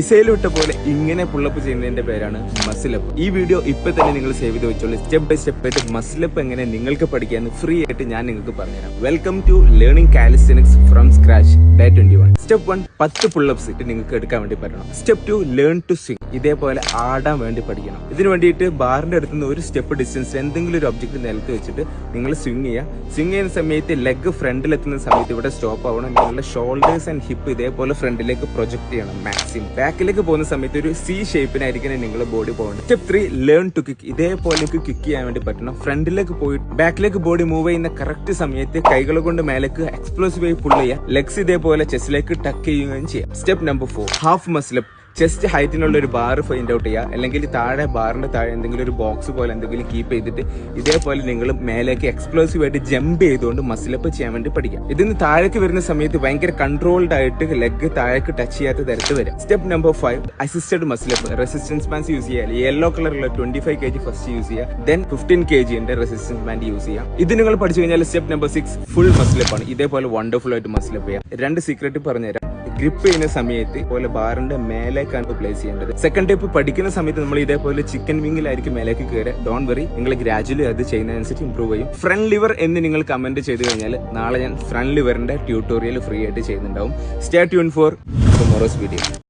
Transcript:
മിസൈലിട്ട പോലെ ഇങ്ങനെ പുള്ളപ്പ് ചെയ്യുന്നതിന്റെ പേരാണ് മസിലപ്പ്. ഈ വീഡിയോ ഇപ്പൊ തന്നെ നിങ്ങൾ സേവ് ചെയ്ത് വെച്ചോളൂ. സ്റ്റെപ്പ് ബൈ സ്റ്റെപ്പ് ആയിട്ട് മസിലപ്പ് എങ്ങനെ നിങ്ങൾക്ക് പഠിക്കാന്ന് ഫ്രീ ആയിട്ട് ഞാൻ നിങ്ങൾക്ക് പറഞ്ഞുതരാം. Welcome to learning calisthenics from scratch day 21. Step 1 10 pullups ഇട്ട് നിങ്ങൾക്ക് എടുക്കാൻ വേണ്ടി പറ്റണം. Step 2 learn to swing. ഇതേപോലെ ആടാൻ വേണ്ടി പഠിക്കണം. ഇതിന് വേണ്ടിയിട്ട് ബാറിന്റെ അടുത്ത് നിന്ന് ഒരു സ്റ്റെപ്പ് ഡിസ്റ്റൻസ് എന്തെങ്കിലും ഒരു ഒബ്ജക്ട് നിലത്ത് വെച്ചിട്ട് നിങ്ങൾ സ്വിംഗ് ചെയ്യുക. സ്വിംഗ് ചെയ്യുന്ന സമയത്ത് ലെഗ് ഫ്രണ്ടിൽ എത്തുന്ന സമയത്ത് ഇവിടെ സ്റ്റോപ്പ് ആവണം. നിങ്ങളുടെ ഷോൾഡേഴ്സ് ആൻഡ് ഹിപ്പ് ഇതേപോലെ ഫ്രണ്ടിലേക്ക് പ്രൊജക്ട് ചെയ്യണം മാക്സിമം. ബാക്കിലേക്ക് പോകുന്ന സമയത്ത് ഒരു സി ഷേപ്പിനായിരിക്കണം നിങ്ങളുടെ ബോഡി പോകേണ്ടത്. Step 3 learn to kick. ഇതേപോലെ കിക്ക് ചെയ്യാൻ വേണ്ടി പറ്റണം. ഫ്രണ്ടിലേക്ക് പോയിട്ട് ബാക്കിലേക്ക് ബോഡി മൂവ് ചെയ്യുന്ന കറക്റ്റ് സമയത്ത് കൈകൾ കൊണ്ട് മേലേക്ക് എക്സ്പ്ലോസീവ് ആയി പുൾ ചെയ്യുക. ലെഗ്സ് ഇതേപോലെ ചെസ്റ്റിലേക്ക് ടക്ക് ചെയ്യുകയും ചെയ്യാം. Step number 4 half muscle up. Chest ഹൈറ്റിനുള്ള ഒരു ബാർ ഫൈൻഡ് ഔട്ട് ചെയ്യുക. അല്ലെങ്കിൽ താഴെ ബാറിന്റെ താഴെ എന്തെങ്കിലും ഒരു ബോക്സ് പോലെ എന്തെങ്കിലും കീപ്പ് ചെയ്തിട്ട് ഇതേപോലെ നിങ്ങൾ മേലേക്ക് എക്സ്പ്ലോസീവ് ആയിട്ട് ജമ്പ് ചെയ്തുകൊണ്ട് മസിലപ്പ് ചെയ്യാൻ വേണ്ടി പഠിക്കാം. ഇതിന് താഴേക്ക് വരുന്ന സമയത്ത് ഭയങ്കര കൺട്രോൾഡ് ആയിട്ട് ലെഗ് താഴേക്ക് ടച്ച് ചെയ്യാത്ത തരത്തിൽ വരാം. Step number 5 assisted muscle up. Resistance bands use ചെയ്യുക. യെല്ലോ കളറുള്ള 25 kg ഫസ്റ്റ് യൂസ് ചെയ്യുക. Then 15 kg resistance band use ചെയ്യാം. ഇത് നിങ്ങൾ പഠിച്ചു കഴിഞ്ഞാൽ സ്റ്റെപ്പ് നമ്പർ 6 ഫുൾ മസിലപ്പ് ആണ്. ഇതേപോലെ വണ്ടർഫുൾ ആയിട്ട് മസിലപ്പ് ചെയ്യാം. 2 സീക്രട്ട് പറഞ്ഞുതരാം. ഗ്രിപ്പ് ചെയ്യുന്ന സമയത്ത് പോലെ ബാറിന്റെ മേലേക്കാണ് പ്ലേസ് ചെയ്യേണ്ടത്. സെക്കൻഡ് ടിപ്പ് പഠിക്കുന്ന സമയത്ത് നമ്മൾ ഇതേപോലെ ചിക്കൻ വിങ്ങിലായിരിക്കും മേലേക്ക് കയറുക. ഡോണ്ട് വറി, നിങ്ങൾ ഗ്രാജുവലി അത് ചെയ്യുന്നതനുസരിച്ച് ഇംപ്രൂവ് ചെയ്യും. ഫ്രണ്ട് ലിവർ എന്ന് നിങ്ങൾ കമന്റ് ചെയ്ത് കഴിഞ്ഞാൽ നാളെ ഞാൻ ഫ്രണ്ട് ലിവറിന്റെ ട്യൂട്ടോറിയൽ ഫ്രീ ആയിട്ട് ചെയ്യുന്നുണ്ടാവും. Stay tune four tomorrow's video.